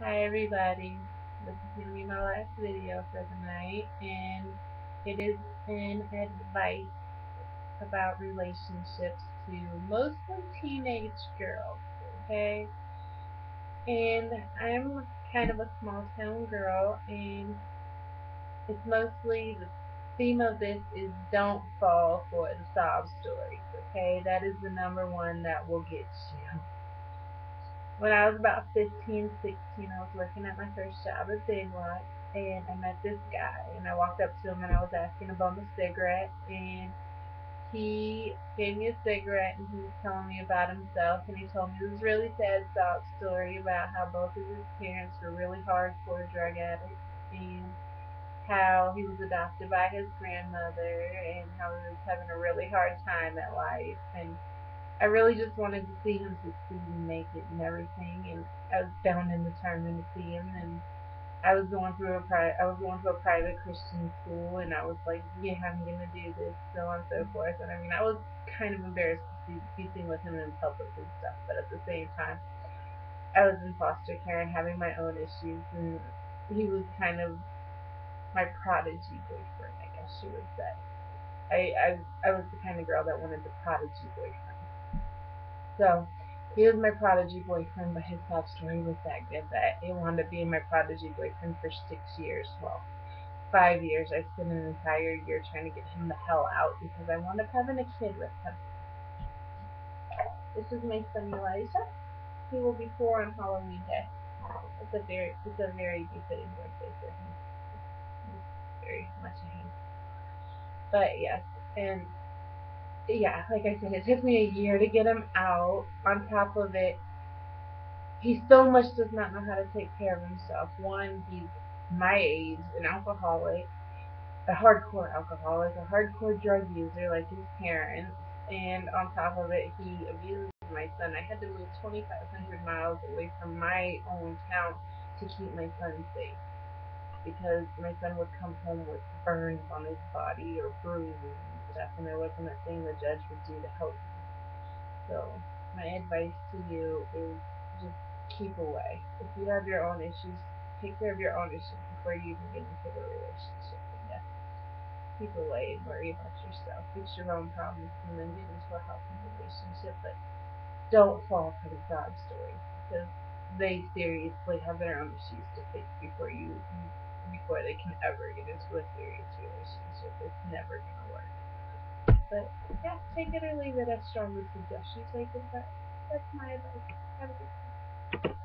Hi everybody, this is going to be my last video for the night, and it is an advice about relationships to mostly teenage girls, okay? And I'm kind of a small town girl, and it's mostly the theme of this is don't fall for the sob stories, okay? That is the number one that will get you. When I was about 15, 16, I was working at my first job at Big Lots, and I met this guy, and I walked up to him and I was asking him about a cigarette, and he gave me a cigarette, and he was telling me about himself, and he told me this really sad sob story about how both of his parents were really hardcore drug addicts, and how he was adopted by his grandmother, and how he was having a really hard time at life, and I really just wanted to see him succeed and make it and everything, and I was bound and determined to see him. And I was going to a private Christian school, and I was like, yeah, I'm gonna do this, so on and so forth. And I mean, I was kind of embarrassed to be seen with him in public and stuff, but at the same time, I was in foster care and having my own issues, and he was kind of my prodigy boyfriend, I guess you would say. I was the kind of girl that wanted the prodigy boyfriend. So he was my prodigy boyfriend, but his love story was that good that it wound up being my prodigy boyfriend for 6 years. Well, 5 years. I spent an entire year trying to get him the hell out because I wound up having a kid with him. This is my son Elijah. He will be 4 on Halloween Day. It's a very befitting birthday for him. He's very much a hand. But yes, and yeah, like I said, it took me a year to get him out. On top of it, he so much does not know how to take care of himself. One, he's my age, an alcoholic, a hardcore alcoholic, a hardcore drug user like his parents, and on top of it, he abuses my son. I had to move 2,500 miles away from my own town to keep my son safe because my son would come home with burns on his body or bruises and stuff, and there wasn't a thing the judge would do to help him. So my advice to you is just keep away. If you have your own issues, take care of your own issues before you even get into the relationship. And yes, keep away and worry about yourself. Fix your own problems and then get into a healthy relationship. But don't fall for the fraud stories because they seriously have their own issues to fix before they can ever get into a serious relationship. It's never gonna work. But yeah, take it or leave it. I strongly suggest you take it, but that's my advice. Have a good